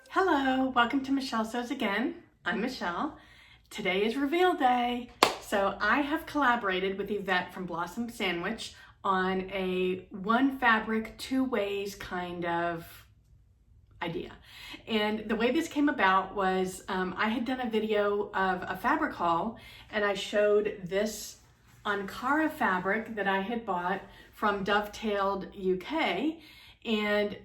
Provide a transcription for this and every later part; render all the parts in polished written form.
Hello, welcome to Michelle Sews Again. I'm Michelle. Today is reveal day. So I have collaborated with Yvette from Blossom Sandwich on a one fabric, two ways kind of idea. And the way this came about was I had done a video of a fabric haul and I showed this Ankara fabric that I had bought from Dovetailed UK, and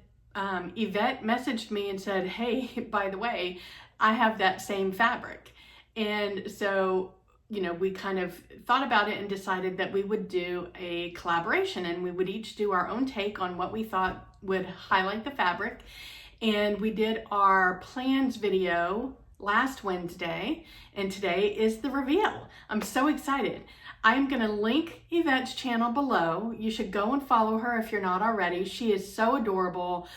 Yvette messaged me and said, hey, by the way, I have that same fabric. And so, you know, we kind of thought about it and decided that we would do a collaboration and we would each do our own take on what we thought would highlight the fabric. And we did our plans video last Wednesday, and today is the reveal. I'm so excited. I'm gonna link Yvette's channel below. You should go and follow her if you're not already. She is so adorable.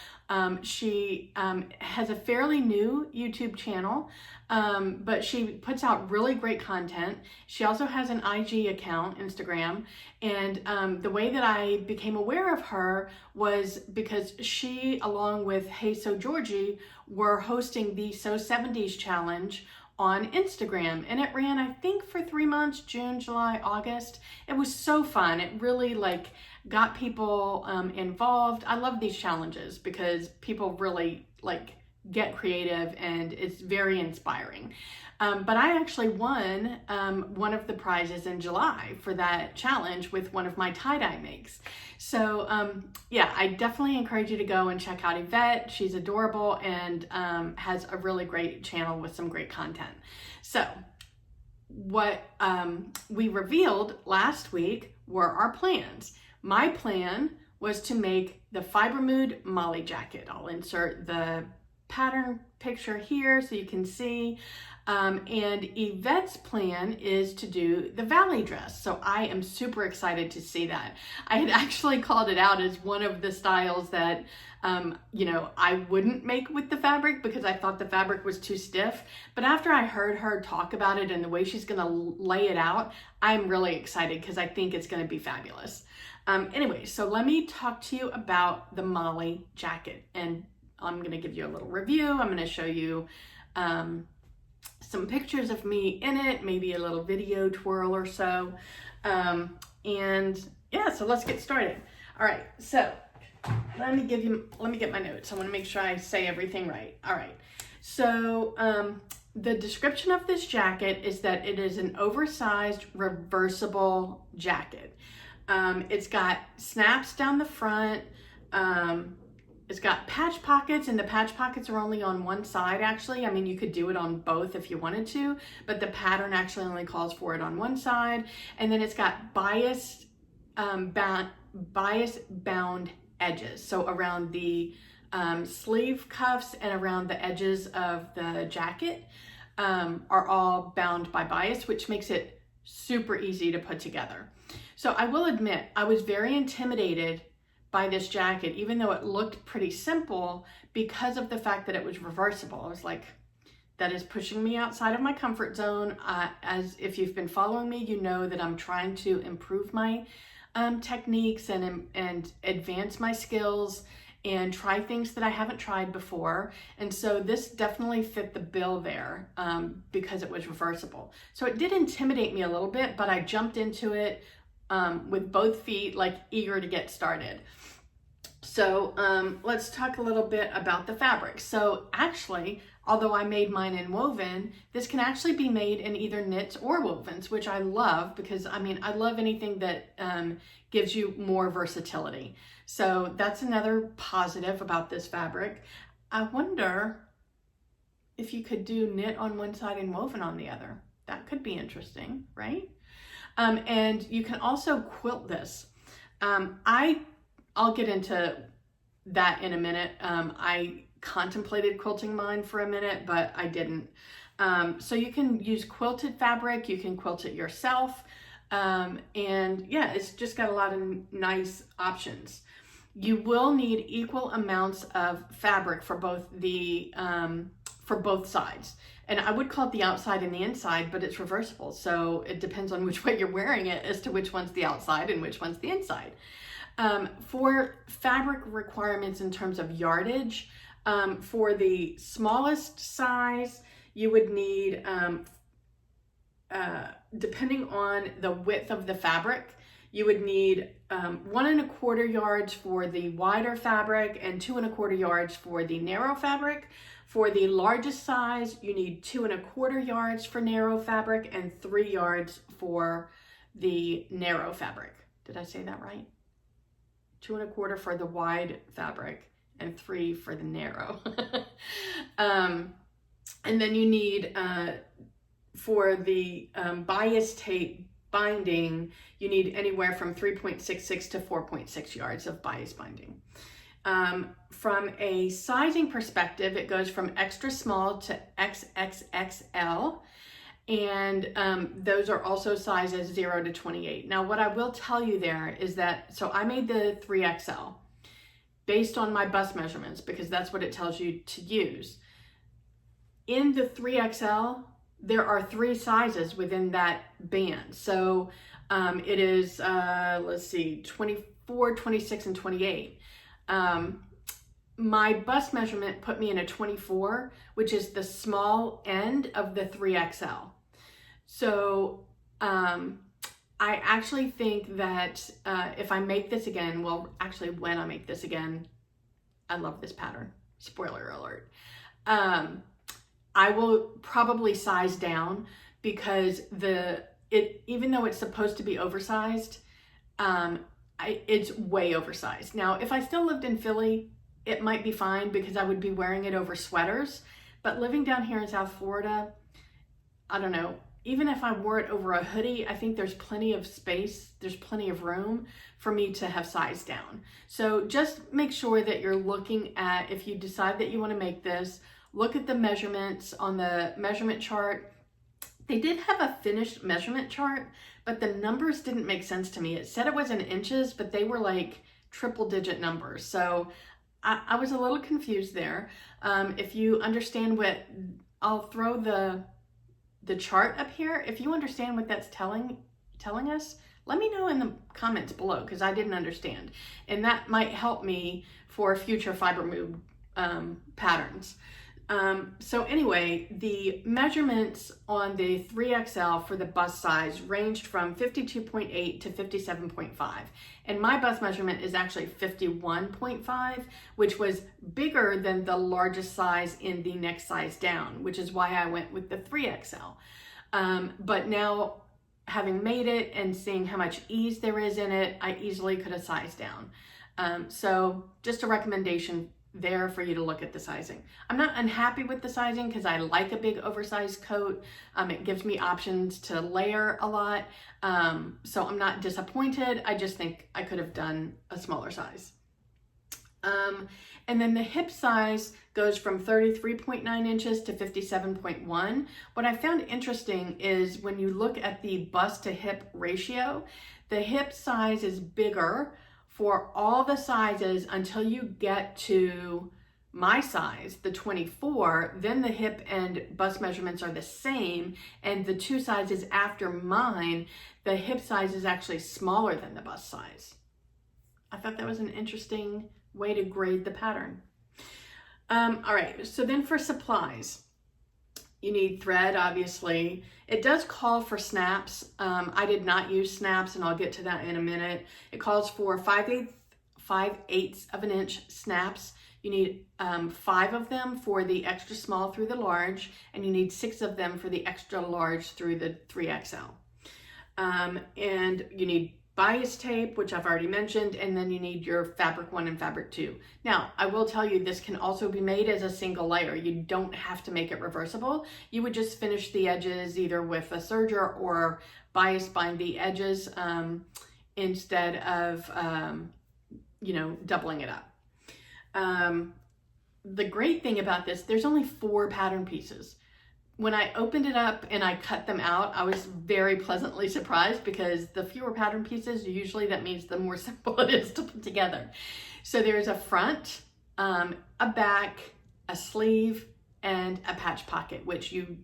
She has a fairly new YouTube channel, but she puts out really great content. She also has an IG account, Instagram, and the way that I became aware of her was because she, along with Hey So Georgie, were hosting the So 70s Challenge on Instagram, and it ran, I think, for 3 months, June, July, August. It was so fun. It really got people involved. I love these challenges because people really get creative and it's very inspiring. But I actually won one of the prizes in July for that challenge with one of my tie-dye makes. So yeah, I definitely encourage you to go and check out Yvette. She's adorable and has a really great channel with some great content. So what we revealed last week were our plans. My plan was to make the Fiber Mood Molly jacket. I'll insert the pattern picture here so you can see. And Yvette's plan is to do the Valley dress. So I am super excited to see that. I had actually called it out as one of the styles that, you know, I wouldn't make with the fabric because I thought the fabric was too stiff. But after I heard her talk about it and the way she's gonna lay it out, I'm really excited because I think it's gonna be fabulous. Anyway, so let me talk to you about the Molly jacket, and I'm gonna give you a little review. I'm gonna show you some pictures of me in it, maybe a little video twirl or so. And yeah, so let's get started. All right, so let me get my notes. I wanna make sure I say everything right. All right, so the description of this jacket is that it is an oversized reversible jacket. It's got snaps down the front. It's got patch pockets, and the patch pockets are only on one side, actually. I mean, you could do it on both if you wanted to, but the pattern actually only calls for it on one side. And then it's got bias bound edges. So around the sleeve cuffs and around the edges of the jacket are all bound by bias, which makes it super easy to put together. So I will admit, I was very intimidated by this jacket, even though it looked pretty simple, because of the fact that it was reversible. I was like, that is pushing me outside of my comfort zone. As if you've been following me, you know that I'm trying to improve my techniques and advance my skills and try things that I haven't tried before. And so this definitely fit the bill there because it was reversible. So it did intimidate me a little bit, but I jumped into it with both feet, eager to get started. So let's talk a little bit about the fabric. So actually, although I made mine in woven, this can actually be made in either knits or wovens, which I love because, I mean, I love anything that gives you more versatility. So that's another positive about this fabric. I wonder if you could do knit on one side and woven on the other. That could be interesting, right? And you can also quilt this. I'll get into that in a minute. I contemplated quilting mine for a minute, but I didn't. So you can use quilted fabric, you can quilt it yourself. And yeah, it's just got a lot of nice options. You will need equal amounts of fabric for both sides. And I would call it the outside and the inside, but it's reversible. So it depends on which way you're wearing it as to which one's the outside and which one's the inside. For fabric requirements in terms of yardage, for the smallest size, you would need, depending on the width of the fabric, you would need 1¼ yards for the wider fabric and 2¼ yards for the narrow fabric. For the largest size, you need 2¼ yards for narrow fabric and 3 yards for the narrow fabric. Did I say that right? 2¼ for the wide fabric and 3 for the narrow. And then you need, for the bias tape binding, you need anywhere from 3.66 to 4.6 yards of bias binding. From a sizing perspective, it goes from extra small to XXXL. And those are also sizes 0 to 28. Now, what I will tell you there is that, so I made the 3XL based on my bust measurements because that's what it tells you to use. In the 3XL, there are 3 sizes within that band. So it is, let's see, 24, 26, and 28. My bust measurement put me in a 24, which is the small end of the 3XL. So I actually think that if I make this again, well, actually when I make this again, I love this pattern, spoiler alert. I will probably size down because even though it's supposed to be oversized, it's way oversized. Now, if I still lived in Philly, it might be fine because I would be wearing it over sweaters. But living down here in South Florida, I don't know, even if I wore it over a hoodie, I think there's plenty of space, there's plenty of room for me to have sized down. So just make sure that you're looking at, if you decide that you want to make this, look at the measurements on the measurement chart. They did have a finished measurement chart, but the numbers didn't make sense to me. It said it was in inches, but they were like triple-digit numbers. So I was a little confused there. If you understand what, I'll throw the chart up here. If you understand what that's telling us, let me know in the comments below because I didn't understand. And that might help me for future fiber move patterns. So anyway, the measurements on the 3XL for the bust size ranged from 52.8 to 57.5. And my bust measurement is actually 51.5, which was bigger than the largest size in the next size down, which is why I went with the 3XL. But now, having made it and seeing how much ease there is in it, I easily could have sized down. So just a recommendation there for you to look at the sizing. I'm not unhappy with the sizing because I like a big oversized coat. It gives me options to layer a lot. So I'm not disappointed. I just think I could have done a smaller size. And then the hip size goes from 33.9 inches to 57.1. What I found interesting is when you look at the bust to hip ratio, the hip size is bigger for all the sizes until you get to my size, the 24, then the hip and bust measurements are the same, and the 2 sizes after mine, the hip size is actually smaller than the bust size. I thought that was an interesting way to grade the pattern. All right, so then for supplies, you need thread, obviously. It does call for snaps. I did not use snaps, and I'll get to that in a minute. It calls for 5/8 of an inch snaps. You need 5 of them for the extra small through the large, and you need 6 of them for the extra large through the 3XL. And you need bias tape, which I've already mentioned, and then you need your fabric 1 and fabric 2. Now, I will tell you this can also be made as a single layer. You don't have to make it reversible. You would just finish the edges either with a serger or bias bind the edges instead of, doubling it up. The great thing about this, there's only 4 pattern pieces. When I opened it up and I cut them out, I was very pleasantly surprised because the fewer pattern pieces, usually that means the more simple it is to put together. So there's a front, a back, a sleeve, and a patch pocket, which you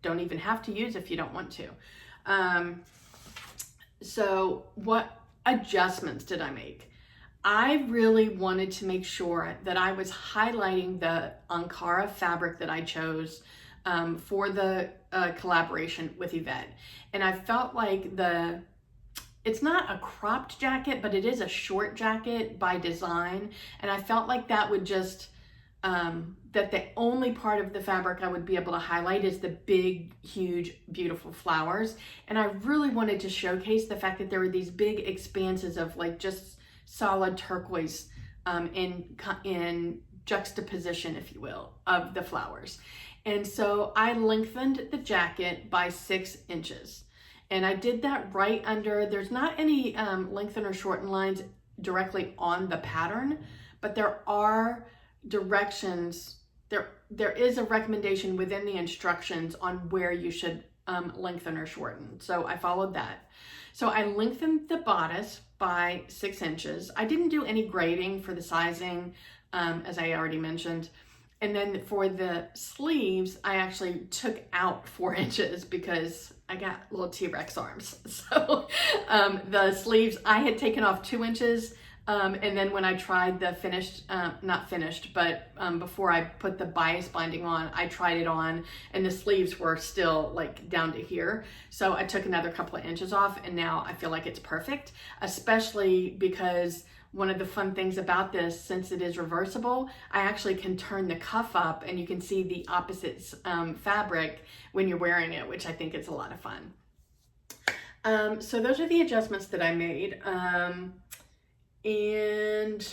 don't even have to use if you don't want to. So what adjustments did I make? I really wanted to make sure that I was highlighting the Ankara fabric that I chose for the collaboration with Yvette. And I felt like it's not a cropped jacket, but it is a short jacket by design. And I felt like that would just, that the only part of the fabric I would be able to highlight is the big, huge, beautiful flowers. And I really wanted to showcase the fact that there were these big expanses of like just solid turquoise in juxtaposition, if you will, of the flowers. And so I lengthened the jacket by 6 inches. And I did that right under, there's not any lengthen or shorten lines directly on the pattern, but there are directions, there is a recommendation within the instructions on where you should lengthen or shorten. So I followed that. So I lengthened the bodice by 6 inches. I didn't do any grading for the sizing, as I already mentioned. And then for the sleeves, I actually took out 4 inches because I got little T-Rex arms. So the sleeves, I had taken off 2 inches. And then when I tried the finished, not finished, but before I put the bias binding on, I tried it on and the sleeves were still like down to here. So I took another couple of inches off and now I feel like it's perfect, especially because one of the fun things about this, since it is reversible, I actually can turn the cuff up and you can see the opposite fabric when you're wearing it, which I think is a lot of fun. So those are the adjustments that I made. And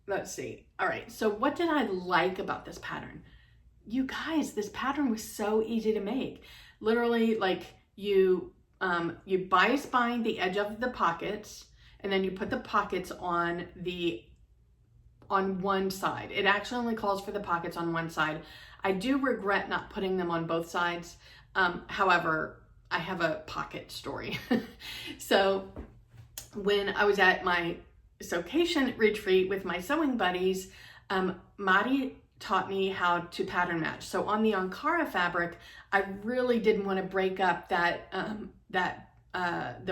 let's see. All right. So what did I like about this pattern? You guys, this pattern was so easy to make. Literally, like you bias bind the edge of the pockets and then you put the pockets on one side. It actually only calls for the pockets on one side. I do regret not putting them on both sides. However, I have a pocket story. So when I was at my sewcation retreat with my sewing buddies, Mari taught me how to pattern match. So on the Ankara fabric, I really didn't want to break up the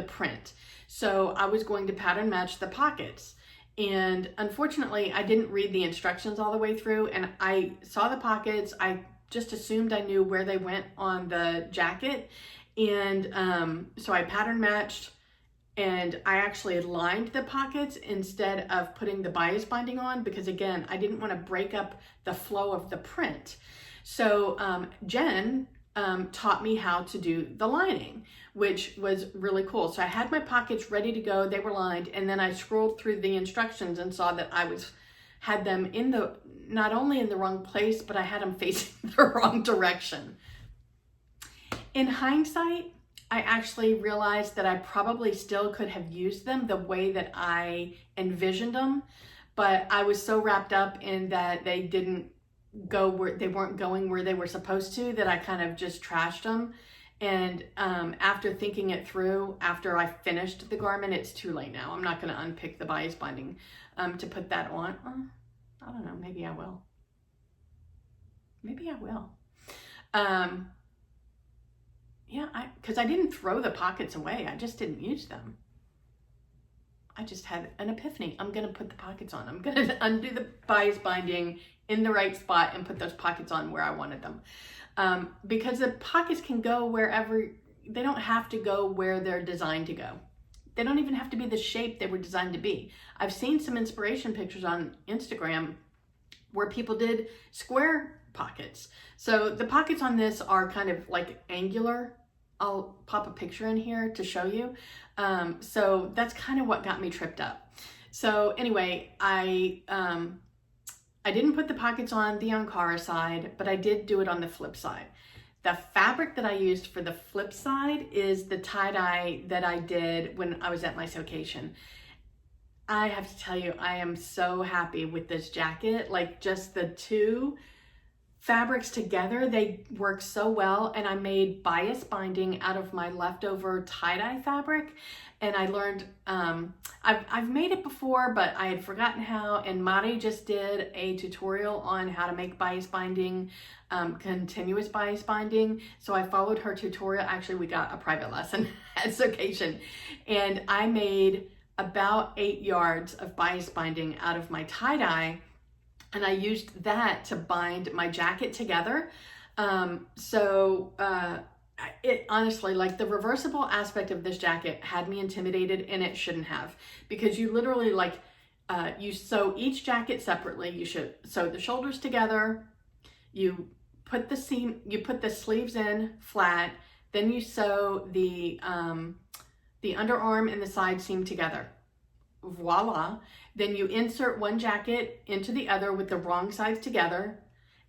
print. So I was going to pattern match the pockets. And unfortunately, I didn't read the instructions all the way through and I saw the pockets. I just assumed I knew where they went on the jacket. And so I pattern matched and I actually lined the pockets instead of putting the bias binding on because again, I didn't want to break up the flow of the print. So Jen taught me how to do the lining, which was really cool. So I had my pockets ready to go, they were lined, and then I scrolled through the instructions and saw that I had them not only in the wrong place, but I had them facing the wrong direction. In hindsight, I actually realized that I probably still could have used them the way that I envisioned them, but I was so wrapped up in that they didn't go where they weren't going where they were supposed to that I kind of just trashed them. And after thinking it through, after I finished the garment, it's too late now. I'm not going to unpick the bias binding to put that on. I don't know, maybe I will. Maybe I will. Yeah, because I didn't throw the pockets away. I just didn't use them. I just had an epiphany. I'm going to put the pockets on. I'm going to undo the bias binding in the right spot and put those pockets on where I wanted them. Because the pockets can go wherever, they don't have to go where they're designed to go. They don't even have to be the shape they were designed to be. I've seen some inspiration pictures on Instagram where people did square pockets. So the pockets on this are kind of like angular. I'll pop a picture in here to show you. So that's kind of what got me tripped up. So anyway, I didn't put the pockets on the Ankara side, but I did do it on the flip side. The fabric that I used for the flip side is the tie-dye that I did when I was at my sewcation. I have to tell you, I am so happy with this jacket. Like just the two fabrics together, they work so well. And I made bias binding out of my leftover tie-dye fabric. And I learned, I've made it before, but I had forgotten how, and Mari just did a tutorial on how to make bias binding, continuous bias binding. So I followed her tutorial. Actually, we got a private lesson at Sewcation, and I made about 8 yards of bias binding out of my tie-dye, and I used that to bind my jacket together. It honestly, like, the reversible aspect of this jacket had me intimidated, and it shouldn't have, because you literally, like, you sew each jacket separately. You should sew the shoulders together, you put the sleeves in flat, then you sew the underarm and the side seam together. Voila. Then you insert one jacket into the other with the wrong sides together,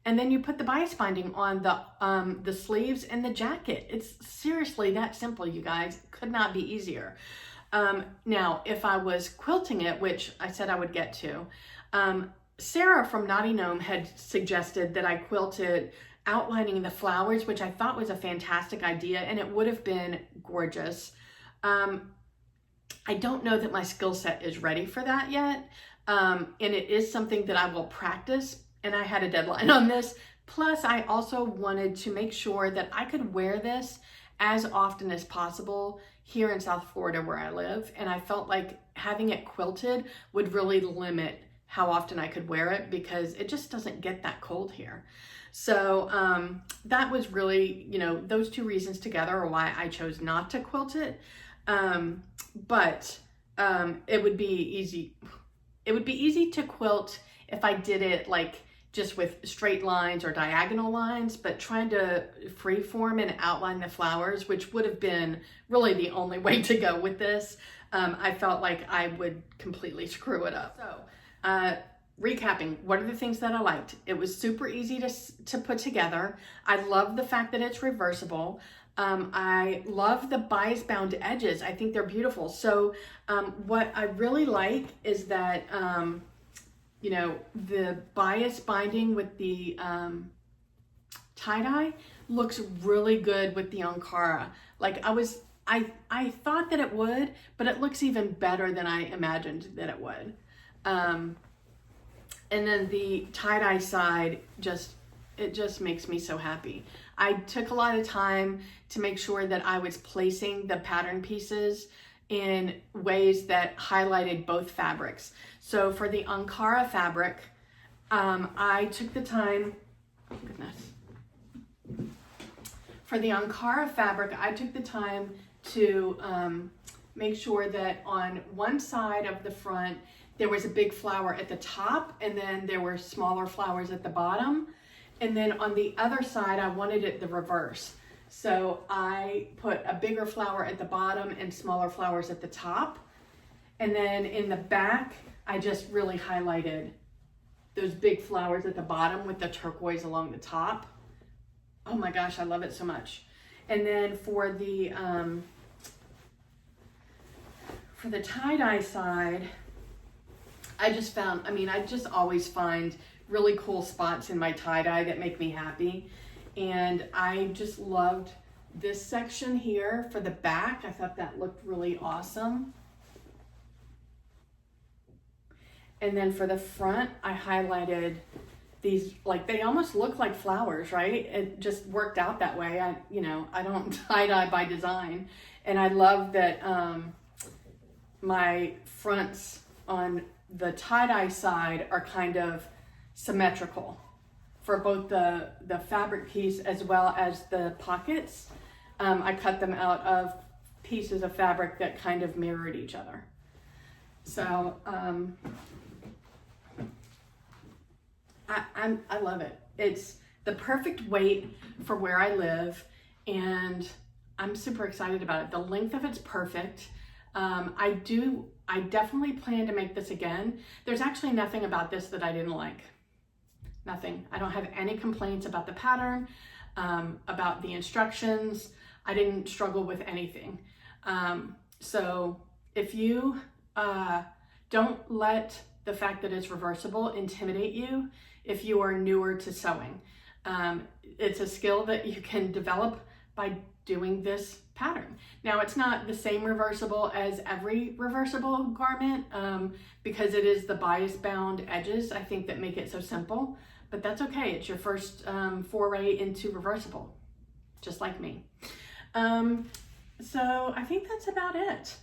and then you put the bias binding on the sleeves and the jacket. It's seriously that simple, you guys. Could not be easier. Now, if I was quilting it, which I said I would get to, Sarah from Janome had suggested that I quilted outlining the flowers, which I thought was a fantastic idea, and it would have been gorgeous. I don't know that my skill set is ready for that yet, and it is something that I will practice, and I had a deadline on this. Plus, I also wanted to make sure that I could wear this as often as possible here in South Florida where I live, and I felt like having it quilted would really limit how often I could wear it, because it just doesn't get that cold here. So that was really, you know, those two reasons together are why I chose not to quilt it. But it would be easy. It would be easy to quilt if I did it like just with straight lines or diagonal lines, but trying to freeform and outline the flowers, which would have been really the only way to go with this, I felt like I would completely screw it up. So, recapping, what are the things that I liked? It was super easy to put together. I love the fact that it's reversible. I love the bias bound edges. I think they're beautiful. So what I really like is that, you know, the bias binding with the tie-dye looks really good with the Ankara. Like I thought that it would, but it looks even better than I imagined that it would. And then the tie-dye side, it just makes me so happy. I took a lot of time to make sure that I was placing the pattern pieces in ways that highlighted both fabrics. So for the Ankara fabric, I took the time, oh goodness. For the Ankara fabric, I took the time to make sure that on one side of the front, there was a big flower at the top, and then there were smaller flowers at the bottom. And then on the other side, I wanted it the reverse. So I put a bigger flower at the bottom and smaller flowers at the top. And then in the back, I just really highlighted those big flowers at the bottom with the turquoise along the top. Oh my gosh, I love it so much. And then for the tie-dye side, I just found, I just always find really cool spots in my tie-dye that make me happy. And I just loved this section here for the back. I thought that looked really awesome. And then for the front, I highlighted these, like, they almost look like flowers, right? It just worked out that way. I don't tie-dye by design. And I love that my fronts on the tie-dye side are kind of symmetrical for both the fabric piece as well as the pockets. I cut them out of pieces of fabric that kind of mirrored each other. So I love it. It's the perfect weight for where I live, and I'm super excited about it. The length of it's perfect. I definitely plan to make this again. There's actually nothing about this that I didn't like. Nothing. I don't have any complaints about the pattern, about the instructions. I didn't struggle with anything. So if you don't let the fact that it's reversible intimidate you if you are newer to sewing. It's a skill that you can develop by doing this pattern. Now, it's not the same reversible as every reversible garment because it is the bias bound edges, I think, that make it so simple, but that's okay. It's your first foray into reversible, just like me. So I think that's about it.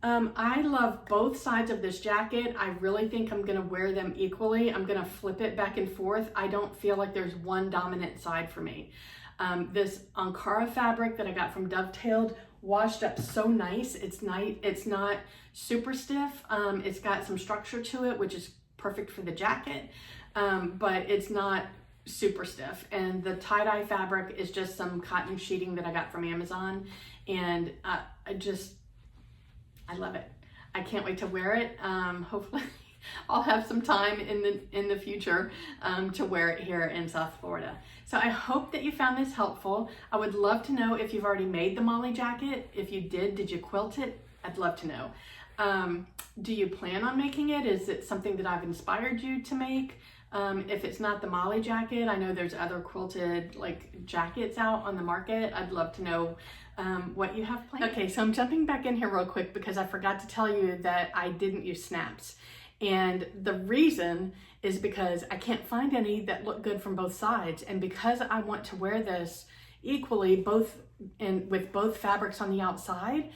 I love both sides of this jacket. I really think I'm gonna wear them equally. I'm gonna flip it back and forth. I don't feel like there's one dominant side for me. This Ankara fabric that I got from Dovetailed washed up so nice. It's not super stiff. It's got some structure to it, which is perfect for the jacket, but it's not super stiff. And the tie-dye fabric is just some cotton sheeting that I got from Amazon, and I love it. I can't wait to wear it. Hopefully I'll have some time in the future to wear it here in South Florida. So I hope that you found this helpful. I would love to know if you've already made the Molly jacket. If you did you quilt it? I'd love to know. Do you plan on making it? Is it something that I've inspired you to make? If it's not the Molly jacket, I know there's other quilted like jackets out on the market. I'd love to know what you have planned. Okay, so I'm jumping back in here real quick because I forgot to tell you that I didn't use snaps. And the reason is because I can't find any that look good from both sides. And because I want to wear this equally, with both fabrics on the outside,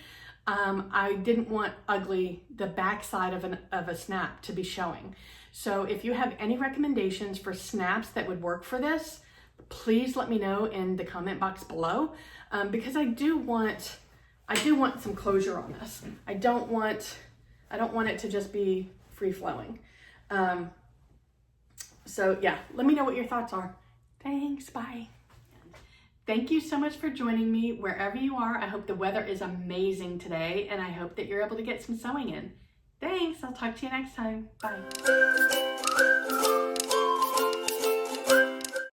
I didn't want the back side of a snap to be showing. So if you have any recommendations for snaps that would work for this, please let me know in the comment box below, because I do want some closure on this. I don't want it to just be free flowing. So yeah, let me know what your thoughts are. Thanks, bye. Thank you so much for joining me wherever you are. I hope the weather is amazing today, and I hope that you're able to get some sewing in. Thanks, I'll talk to you next time. Bye.